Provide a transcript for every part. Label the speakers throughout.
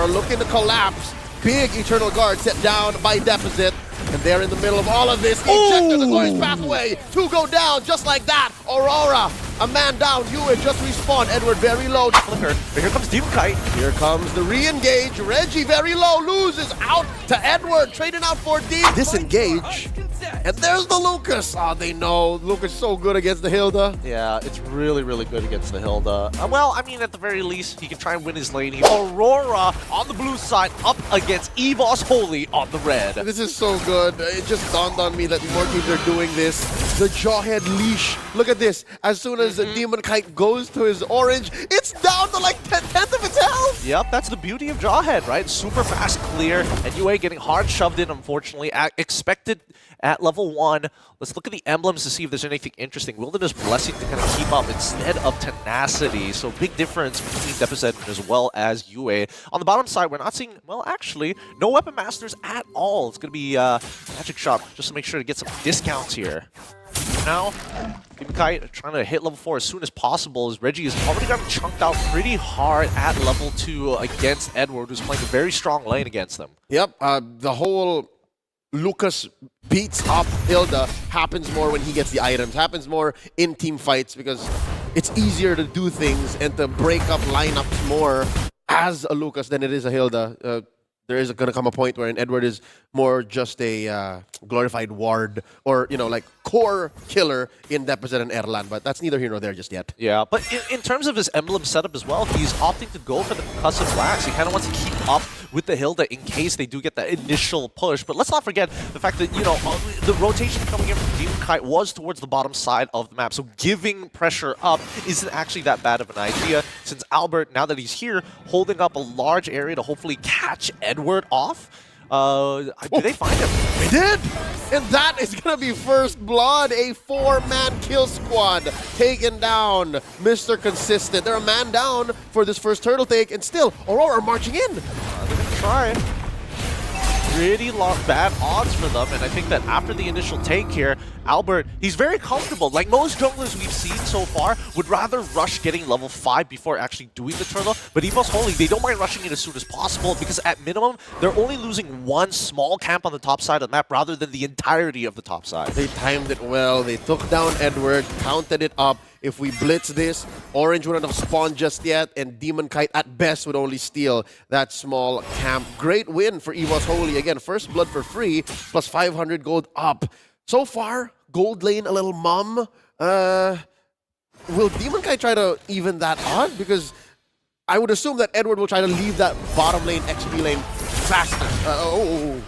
Speaker 1: Aurora looking to collapse. Big Eternal Guard set down by Deposit. And they're in the middle of all of this. Ejected the glorious pathway. 2 go down just like that. Aurora, a man down. Yue just respawned. Edward very low.
Speaker 2: Flicker. But here comes Demon Kite.
Speaker 1: Here comes the re-engage. Reggie very low. Loses out to Edward. Trading out for D. Disengage. And there's the Lucas. Oh, they know. Lucas so good against the Hilda.
Speaker 2: Yeah, it's really, really good against the Hilda. Well, I mean, at the very least, he can try and win his lane. Aurora on the blue side up against Evos Holy on the red.
Speaker 1: This is so good. It just dawned on me that more teams are doing this. The Jawhead leash. Look at this. As soon as the Demon Kite goes to his orange, it's down to like 10th of its health.
Speaker 2: Yep, that's the beauty of Jawhead, right? Super fast clear, and UA getting hard shoved in, unfortunately. Expected at level 1. Let's look at the emblems to see if there's anything interesting. Wilderness Blessing to kind of keep up instead of Tenacity. So big difference between Deposit as well as UA. On the bottom side, we're not seeing, well, actually, no Weapon Masters at all. It's going to be Magic Shop just to make sure to get some discounts here. Now, Demon Kite trying to hit level 4 as soon as possible as Reggie has already gotten chunked out pretty hard at level 2 against Edward, who's playing a very strong lane against them.
Speaker 1: Yep, the whole Lucas beats up Hilda happens more when he gets the items, happens more in team fights because it's easier to do things and to break up lineups more as a Lucas than it is a Hilda. There is going to come a point where an Edward is more just a glorified ward or, you know, like core killer in Deposit and Erlan, but that's neither here nor there just yet.
Speaker 2: Yeah, but in terms of his emblem setup as well, he's opting to go for the concussive blacks. He kind of wants to keep up with the Hilda in case they do get that initial push. But let's not forget the fact that, you know, the rotation coming in from Demon Kite was towards the bottom side of the map. So giving pressure up isn't actually that bad of an idea since Albert, now that he's here, holding up a large area to hopefully catch Edward off. Did they find him?
Speaker 1: They did! And that is going to be first blood. A 4-man kill squad taken down. Mr. Consistent. They're a man down for this first turtle take, and still, Aurora are marching in.
Speaker 2: They're going to try. Pretty bad odds for them, and I think that after the initial take here, Albert, he's very comfortable. Like most junglers we've seen so far, would rather rush getting level 5 before actually doing the turtle, but Evos Holy, they don't mind rushing it as soon as possible because at minimum, they're only losing one small camp on the top side of the map rather than the entirety of the top side.
Speaker 1: They timed it well. They took down Edward, counted it up. If we blitz this, Orange wouldn't have spawned just yet, and Demon Kite at best would only steal that small camp. Great win for Evos Holy. Again, first blood for free, plus 500 gold up. So far, gold lane a little mum. Will Demon Kite try to even that odd? Because I would assume that Edward will try to leave that bottom lane, XP lane, faster.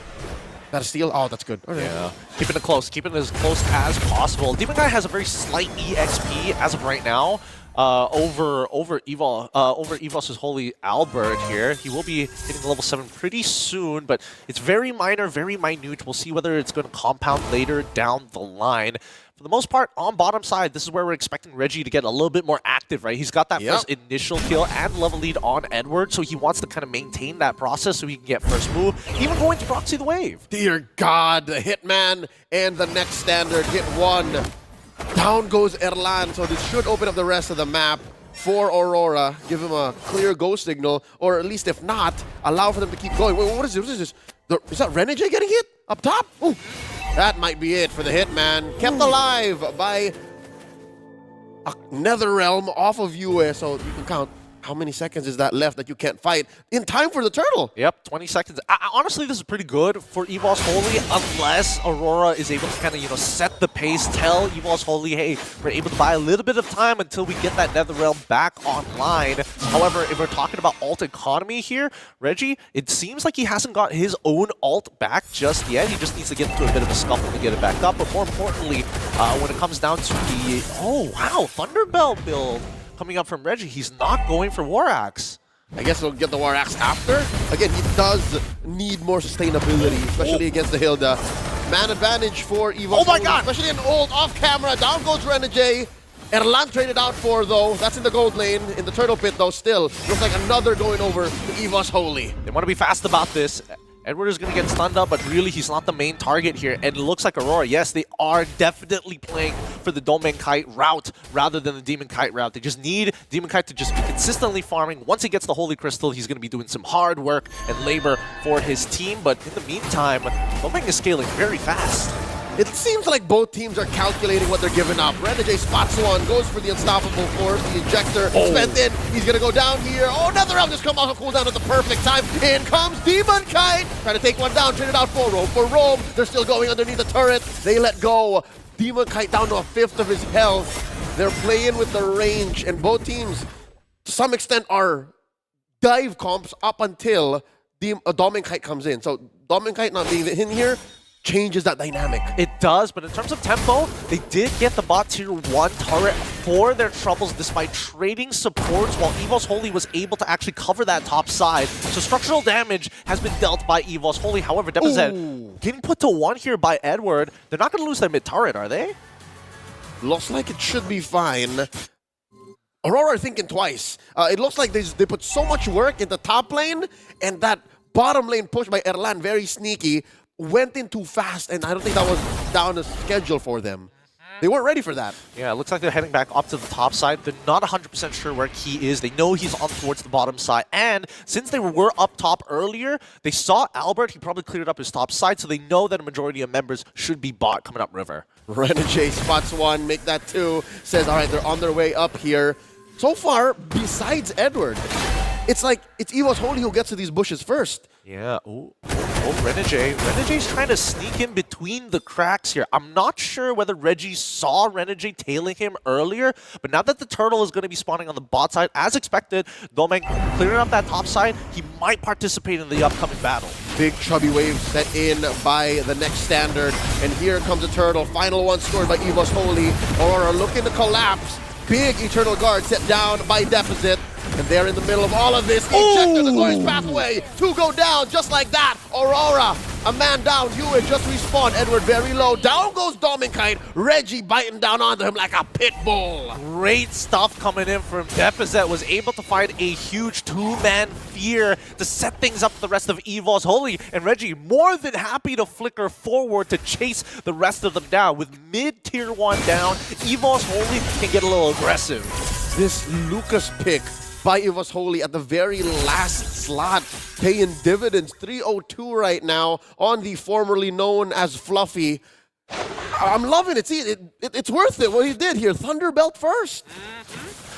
Speaker 1: Got a steal? Oh, that's good. Okay.
Speaker 2: Yeah. Keeping it close. Keeping it as close as possible. Demon Guy has a very slight EXP as of right now over Evos' Holy Albert here. He will be hitting level 7 pretty soon, but it's very minor, very minute. We'll see whether it's going to compound later down the line. For the most part, on bottom side, this is where we're expecting Reggie to get a little bit more active, right? He's got that first initial kill and level lead on Edward, so he wants to kind of maintain that process so he can get first move, even going to proxy the wave.
Speaker 1: Dear God, the Hitman and the next standard hit 1. Down goes Erlan, so this should open up the rest of the map for Aurora, give him a clear go signal, or at least if not, allow for them to keep going. Wait, what is this? What is this? Is that Renegade getting hit? Up top? Ooh. That might be it for the Hitman. Kept alive by a Netherrealm off of UA, so you can count how many seconds is that left that you can't fight in time for the turtle.
Speaker 2: Yep, 20 seconds. Honestly, this is pretty good for Evos Holy unless Aurora is able to kind of, you know, set the pace, tell Evos Holy, hey, we're able to buy a little bit of time until we get that Netherrealm back online. However, if we're talking about ult economy here, Reggie, it seems like he hasn't got his own ult back just yet. He just needs to get into a bit of a scuffle to get it back up. But more importantly, when it comes down to the, oh wow, Thunderbell build coming up from Reggie, he's not going for War Axe.
Speaker 1: I guess he'll get the War Axe after. Again, he does need more sustainability, especially against the Hilda. Man advantage for Evos.
Speaker 2: Oh my God!
Speaker 1: Especially an ult off camera. Down goes Renegade. Erlan traded out for, though. That's in the gold lane. In the turtle pit, though, still. Looks like another going over to Evos Holy.
Speaker 2: They want to be fast about this. Edward is going to get stunned up, but really he's not the main target here. And it looks like Aurora, yes, they are definitely playing for the Domain Kite route rather than the Demon Kite route. They just need Demon Kite to just be consistently farming. Once he gets the Holy Crystal, he's going to be doing some hard work and labor for his team. But in the meantime, Domain is scaling very fast.
Speaker 1: It seems like both teams are calculating what they're giving up. Renegade spots one, goes for the Unstoppable Force, the Ejector, spent in. He's going to go down here. Oh, another round just come off a cooldown at the perfect time. In comes Demon Kite. Trying to take one down, trade it out for Rome. For Rome, they're still going underneath the turret. They let go. Demon Kite down to a fifth of his health. They're playing with the range, and both teams, to some extent, are dive comps up until Domain Kite comes in. So Domain Kite not being in here changes that dynamic.
Speaker 2: It does, but in terms of tempo, they did get the bot tier 1 turret for their troubles despite trading supports, while Evos Holy was able to actually cover that top side. So structural damage has been dealt by Evos Holy. However, Deposit getting put to 1 here by Edward. They're not going to lose their mid turret, are they?
Speaker 1: Looks like it should be fine. Aurora are thinking twice. It looks like they put so much work in the top lane, and that bottom lane push by Erlan, very sneaky, went in too fast, and I don't think that was down the schedule for them. They weren't ready for that.
Speaker 2: Yeah, it looks like they're heading back up to the top side. They're not 100% sure where Key is. They know he's on towards the bottom side. And since they were up top earlier, they saw Albert. He probably cleared up his top side, so they know that a majority of members should be bot coming up river.
Speaker 1: Renegade spots one, make that two. Says, all right, they're on their way up here. So far, besides Edward, it's like it's Evos Holy who gets to these bushes first.
Speaker 2: Yeah. Oh, Renegade. Renegade's trying to sneak in between the cracks here. I'm not sure whether Reggie saw Renegade tailing him earlier, but now that the turtle is going to be spawning on the bot side, as expected, Domain clearing up that top side, he might participate in the upcoming battle.
Speaker 1: Big chubby wave set in by the next standard, and here comes the turtle. Final one scored by Evos Holy. Aurora looking to collapse. Big Eternal Guard set down by Deposit. And they're in the middle of all of this. Ejector, the glorious pathway. Two go down just like that. Aurora, a man down. Hewitt just respawned. Edward very low. Down goes Domain Kite. Reggie biting down onto him like a pit bull.
Speaker 2: Great stuff coming in from Deposit. Was able to find a huge two-man fear to set things up for the rest of Evos Holy. And Reggie more than happy to flicker forward to chase the rest of them down. With mid-tier 1 down, Evos Holy can get a little aggressive.
Speaker 1: This Lucas pick by Evos Holy at the very last slot, paying dividends. 302 right now on the formerly known as Fluffy. I'm loving it. See, it's worth it what he did here. Thunderbelt first.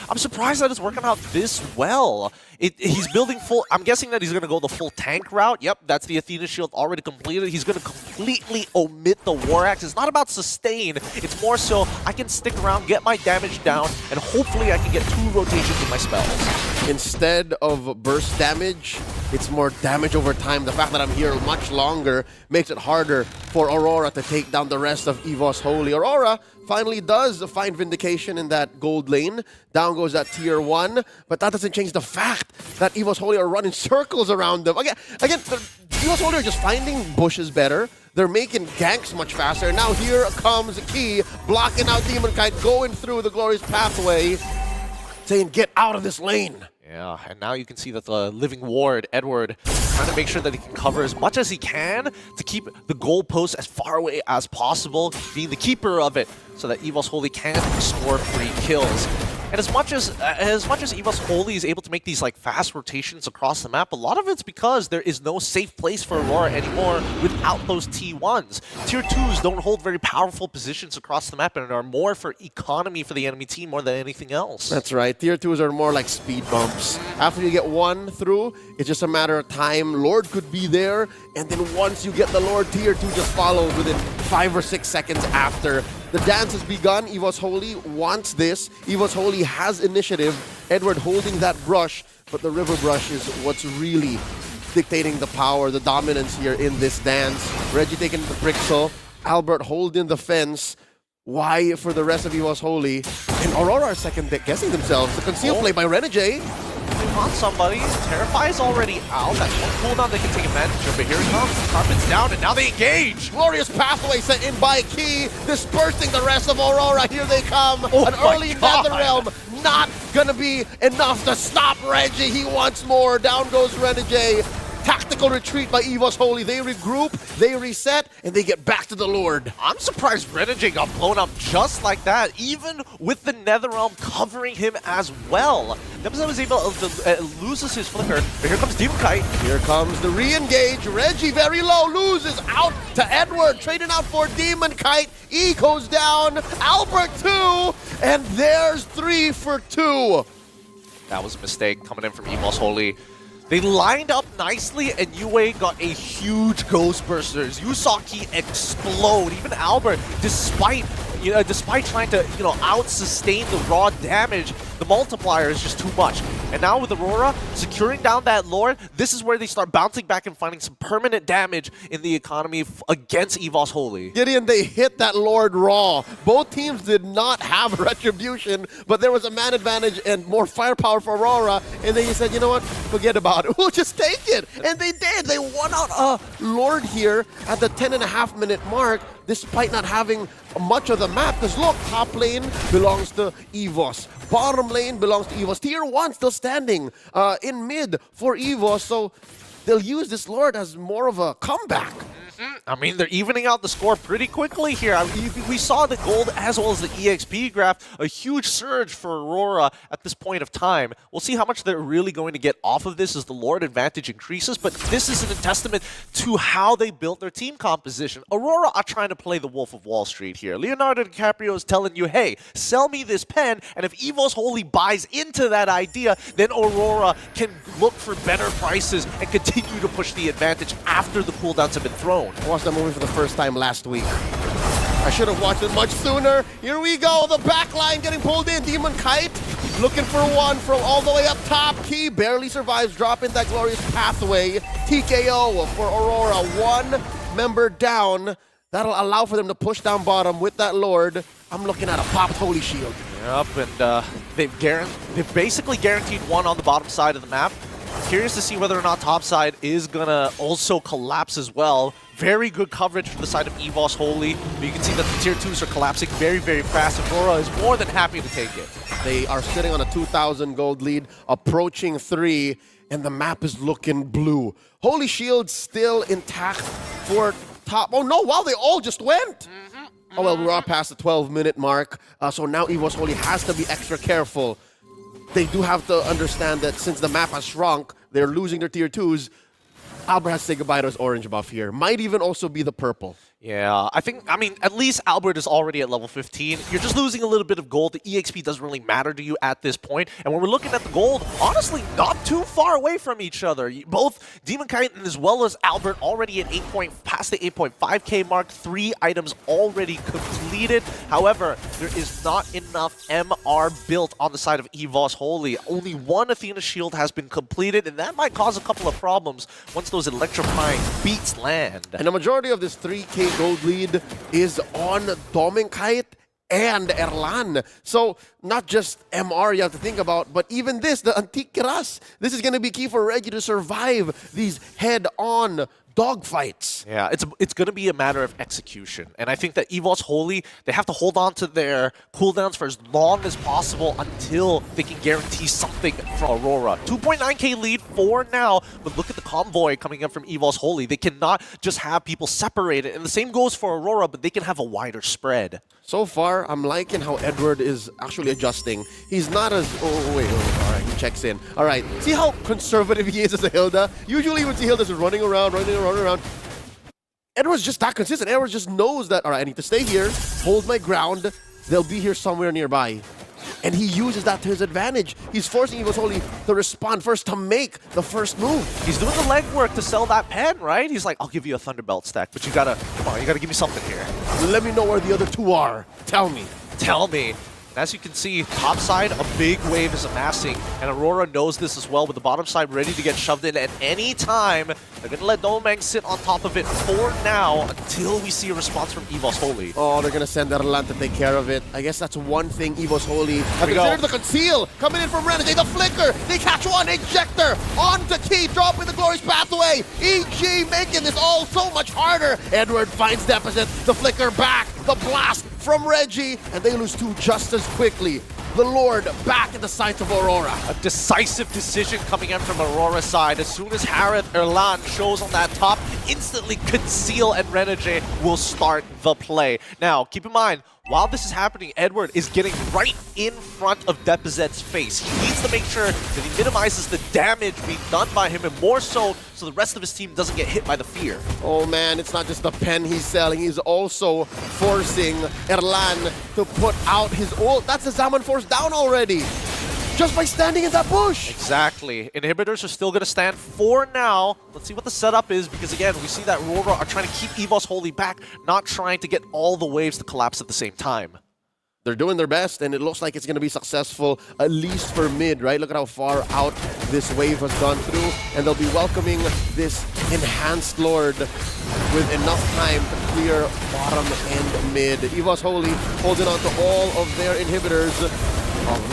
Speaker 2: I'm surprised that it's working out this well. He's building full... I'm guessing that he's going to go the full tank route. Yep, that's the Athena shield already completed. He's going to completely omit the War Axe. It's not about sustain. It's more so I can stick around, get my damage down, and hopefully I can get 2 rotations with my spells.
Speaker 1: Instead of burst damage, it's more damage over time. The fact that I'm here much longer makes it harder for Aurora to take down the rest of Evos Holy. Aurora finally does find vindication in that gold lane. Down goes that tier 1, but that doesn't change the fact that Evos Holy are running circles around them. Again, Evos Holy are just finding bushes better. They're making ganks much faster. Now here comes Key, blocking out Demon Kite, going through the glorious pathway, saying, get out of this lane.
Speaker 2: Yeah, and now you can see that the living ward, Edward, trying to make sure that he can cover as much as he can to keep the goalpost as far away as possible, being the keeper of it, so that Evos Holy can score free kills. And as much as Evos Holy is able to make these like fast rotations across the map, a lot of it's because there is no safe place for Aurora anymore without those T1s. Tier 2s don't hold very powerful positions across the map and are more for economy for the enemy team more than anything else.
Speaker 1: That's right. Tier 2s are more like speed bumps. After you get one through, it's just a matter of time. Lord could be there, and then once you get the Lord, Tier 2 just follows within 5 or 6 seconds after. The dance has begun. Evos Holy wants this. Evos Holy has initiative. Edward holding that brush, but the river brush is what's really dictating the power, the dominance here in this dance. Reggie taking the Brixel. Albert holding the fence. Why for the rest of Evos Holy? And Aurora are second guessing themselves. The conceal play by Renegade.
Speaker 2: On somebody. Terrify is already out. That's one cooldown they can take advantage of. But here it comes. Carpet's down, and now they engage.
Speaker 1: Glorious pathway set in by Key, dispersing the rest of Aurora. Here they come. An early Nether Realm. Not gonna be enough to stop Reggie. He wants more. Down goes Renegade. Tactical retreat by Evos Holy. They regroup, they reset, and they get back to the Lord.
Speaker 2: I'm surprised Renegade got blown up just like that, even with the Netherrealm covering him as well. Nemza was able to loses his flicker, but here comes Demon Kite.
Speaker 1: Here comes the re-engage. Reggie very low, loses out to Edward, trading out for Demon Kite. E goes down, Albert 2, and there's 3 for 2.
Speaker 2: That was a mistake coming in from Evos Holy. They lined up nicely, and UA got a huge Ghostbusters. You saw Key explode. Even Albert, despite trying to out-sustain the raw damage, the multiplier is just too much. And now with Aurora securing down that Lord, this is where they start bouncing back and finding some permanent damage in the economy against Evos Holy.
Speaker 1: Gideon, they hit that Lord raw. Both teams did not have retribution, but there was a man advantage and more firepower for Aurora, and they said, you know what, forget about it. We'll just take it. And they did. They won out a Lord here at the 10.5-minute mark, despite not having much of the map. Because look, top lane belongs to Evos. Bottom lane belongs to Evos. Tier 1 still standing in mid for Evos, so they'll use this Lord as more of a comeback.
Speaker 2: I mean, they're evening out the score pretty quickly here. I mean, we saw the gold as well as the EXP graph, a huge surge for Aurora at this point of time. We'll see how much they're really going to get off of this as the Lord advantage increases, but this is a testament to how they built their team composition. Aurora are trying to play the Wolf of Wall Street here. Leonardo DiCaprio is telling you, hey, sell me this pen, and if Evos Holy buys into that idea, then Aurora can look for better prices and continue to push the advantage after the cooldowns have been thrown.
Speaker 1: I watched that movie for the first time last week. I should have watched it much sooner. Here we go, the back line getting pulled in. Demon Kite looking for one from all the way up top. Key barely survives, dropping that glorious pathway. TKO for Aurora, 1 member down. That'll allow for them to push down bottom with that Lord. I'm looking at a popped Holy Shield.
Speaker 2: Yep, and they've basically guaranteed one on the bottom side of the map. Curious to see whether or not topside is gonna also collapse as well. Very good coverage from the side of Evos Holy. But you can see that the tier 2s are collapsing very, very fast. Aurora is more than happy to take it.
Speaker 1: They are sitting on a 2,000 gold lead, approaching 3, and the map is looking blue. Holy Shield still intact for top. Oh no, wow, they all just went. Oh well, we're past the 12-minute mark, so now Evos Holy has to be extra careful. They do have to understand that since the map has shrunk, they're losing their tier 2s. Albert has to say goodbye to his orange buff here. Might even also be the purple.
Speaker 2: Yeah, I mean, at least Albert is already at level 15. You're just losing a little bit of gold. The EXP doesn't really matter to you at this point. And when we're looking at the gold, honestly, not too far away from each other. Both Demon Kite as well as Albert already at past the 8.5k mark. 3 items already completed. However, there is not enough MR built on the side of Evos Holy. Only 1 Athena shield has been completed, and that might cause a couple of problems once those electrifying beats land.
Speaker 1: And the majority of this 3k gold lead is on Demon Kite and Erlan. So not just MR you have to think about, but even this, the Antique Kiras. This is going to be key for Reggie to survive these head-on dogfights.
Speaker 2: Yeah, it's going to be a matter of execution. And I think that Evos Holy, they have to hold on to their cooldowns for as long as possible until they can guarantee something from Aurora. 2.9k lead for now, but look at the convoy coming in from Evos Holy. They cannot just have people separated. And the same goes for Aurora, but they can have a wider spread.
Speaker 1: So far, I'm liking how Edward is actually adjusting. He's not as... Oh, wait. Oh, all right, he checks in. All right. See how conservative he is as a Hilda? Usually when Hilda's just running around. Edward's just that consistent. Edward just knows that, all right, I need to stay here, hold my ground. They'll be here somewhere nearby. And he uses that to his advantage. He's forcing Evos Holy to respond first, to make the first move.
Speaker 2: He's doing the legwork to sell that pen, right? He's like, I'll give you a Thunderbelt stack, but you gotta, come on, you gotta give me something here.
Speaker 1: Let me know where the other 2 are. Tell me.
Speaker 2: Tell me. As you can see, top side, a big wave is amassing, and Aurora knows this as well, with the bottom side ready to get shoved in at any time. They're going to let Domang sit on top of it for now until we see a response from Evos Holy.
Speaker 1: Oh, they're going to send Erlan to take care of it. I guess that's one thing Evos Holy have considered. The conceal coming in from Renegade, the flicker, they catch one, ejector, onto Key, dropping the glorious pathway. EG making this all so much harder. Edward finds deficit, the flicker back, the blast from Reggie, and they lose 2 just as quickly. the Lord back in the sights of Aurora.
Speaker 2: A decisive decision coming in from Aurora's side. As soon as Harith Erlan shows on that top, instantly Conceal and Renege will start the play. Now, keep in mind, while this is happening, Edward is getting right in front of Depozet's face. He needs to make sure that he minimizes the damage being done by him, and more so the rest of his team doesn't get hit by the fear.
Speaker 1: Oh man, it's not just the pen he's selling, he's also forcing Erlan to put out his ult. That's the Zaman Force down already, just by standing in that bush.
Speaker 2: Exactly. Inhibitors are still going to stand for now. Let's see what the setup is, because again, we see that RORA are trying to keep Evos Holy back, not trying to get all the waves to collapse at the same time.
Speaker 1: They're doing their best, and it looks like it's going to be successful, at least for mid, right? Look at how far out this wave has gone through, and they'll be welcoming this enhanced Lord with enough time to clear bottom and mid. Evos Holy holding on to all of their inhibitors.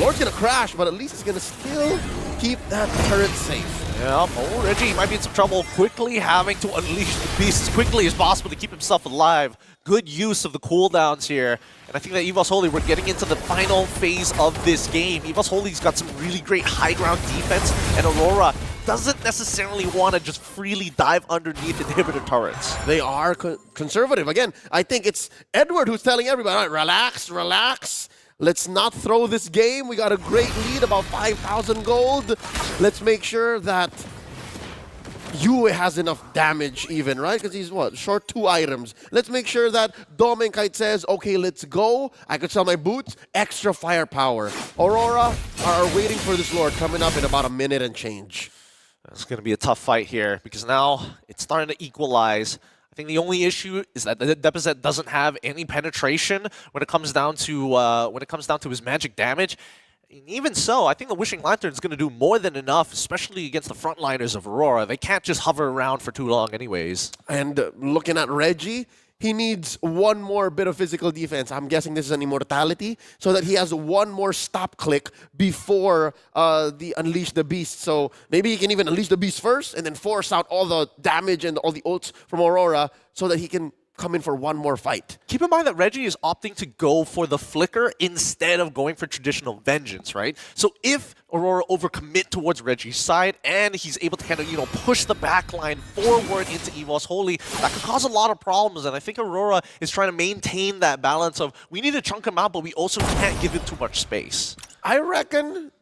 Speaker 1: Lord's going to crash, but at least it's going to still keep that turret safe.
Speaker 2: Yeah, oh, Reggie might be in some trouble, quickly having to unleash the beast as quickly as possible to keep himself alive. Good use of the cooldowns here. And I think that Evos Holy, we're getting into the final phase of this game. Evos Holy's got some really great high ground defense, and Aurora doesn't necessarily want to just freely dive underneath inhibitor turrets.
Speaker 1: They are conservative. Again, I think it's Edward who's telling everybody, all right, relax, relax. Let's not throw this game. We got a great lead, about 5,000 gold. Let's make sure that Yue has enough damage even, right? Because he's, what, short 2 items. Let's make sure that Domenkite says, okay, let's go. I could sell my boots. Extra firepower. Aurora are waiting for this Lord coming up in about a minute and change.
Speaker 2: It's going to be a tough fight here, because now it's starting to equalize. I think the only issue is that the Depozet doesn't have any penetration when it comes down to his magic damage. And even so, I think the Wishing Lantern is going to do more than enough, especially against the frontliners of Aurora. They can't just hover around for too long anyways.
Speaker 1: And looking at Reggie, he needs one more bit of physical defense. I'm guessing this is an immortality, so that he has one more stop click before the Unleash the Beast. So maybe he can even Unleash the Beast first and then force out all the damage and all the ults from Aurora so that he can come in for one more fight.
Speaker 2: Keep in mind that Reggie is opting to go for the Flicker instead of going for traditional Vengeance, right? So if Aurora overcommit towards Reggie's side and he's able to kind of, push the backline forward into Evos Holy, that could cause a lot of problems. And I think Aurora is trying to maintain that balance of, we need to chunk him out, but we also can't give him too much space.
Speaker 1: I reckon,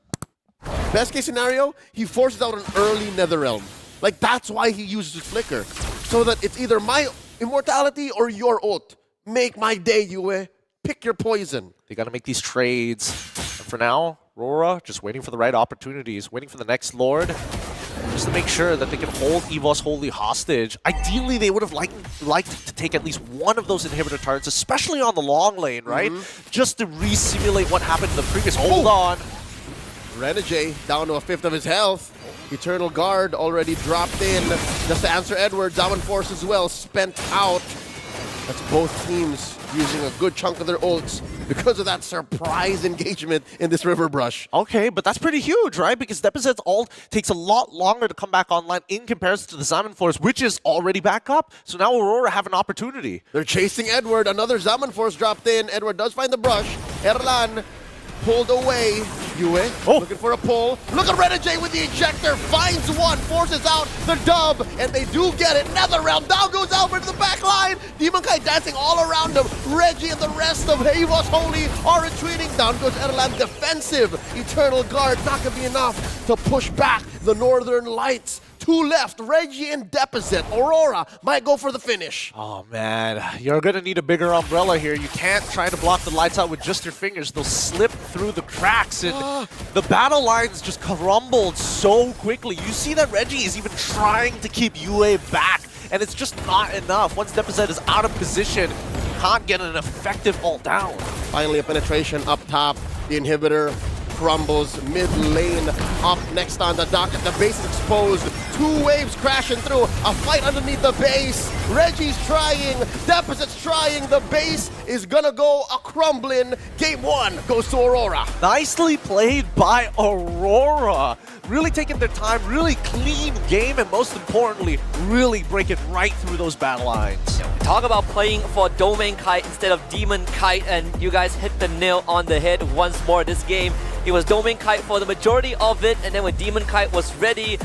Speaker 1: best case scenario, he forces out an early Netherrealm. Like, that's why he uses Flicker. So that it's either my immortality or your ult. Make my day, Yue. Pick your poison.
Speaker 2: They got to make these trades. And for now, RORA just waiting for the right opportunities, waiting for the next Lord, just to make sure that they can hold Evos Holy hostage. Ideally, they would have liked to take at least one of those inhibitor turrets, especially on the long lane, right? Just to re-simulate what happened in the previous. Hold on.
Speaker 1: Renege down to a fifth of his health. Eternal Guard already dropped in just to answer Edward. Zaman Force as well spent out. That's both teams using a good chunk of their ults because of that surprise engagement in this River Brush.
Speaker 2: Okay, but that's pretty huge, right? Because Depozet's ult takes a lot longer to come back online in comparison to the Zaman Force, which is already back up. So now Aurora have an opportunity.
Speaker 1: They're chasing Edward. Another Zaman Force dropped in. Edward does find the brush. Erlan pulled away. Yue looking for a pull. Look at Renege with the ejector. Finds one. Forces out the dub. And they do get it. Netherrealm. Down goes Albert to the back line. Demonkite dancing all around him. Reggie and the rest of Evos Holy are retreating. Down goes Erlan. Defensive. Eternal Guard. Not going to be enough to push back the Northern Lights. 2 left, Reggie and Depozet. Aurora might go for the finish.
Speaker 2: Oh man, you're gonna need a bigger umbrella here. You can't try to block the lights out with just your fingers. They'll slip through the cracks, and the battle lines just crumbled so quickly. You see that Reggie is even trying to keep Yue back, and it's just not enough. Once Depozet is out of position, you can't get an effective ult down.
Speaker 1: Finally a penetration up top. The inhibitor crumbles. Mid lane up next on the docket. The base is exposed. 2 waves crashing through. A fight underneath the base. Reggie's trying. Deposit's trying. The base is gonna go a crumbling. Game 1 goes to Aurora.
Speaker 2: Nicely played by Aurora. Really taking their time, really clean game, and most importantly, really breaking right through those battle lines.
Speaker 3: Talk about playing for Domain Kite instead of Demon Kite, and you guys hit the nail on the head once more this game. It was Domain Kite for the majority of it, and then when Demon Kite was ready,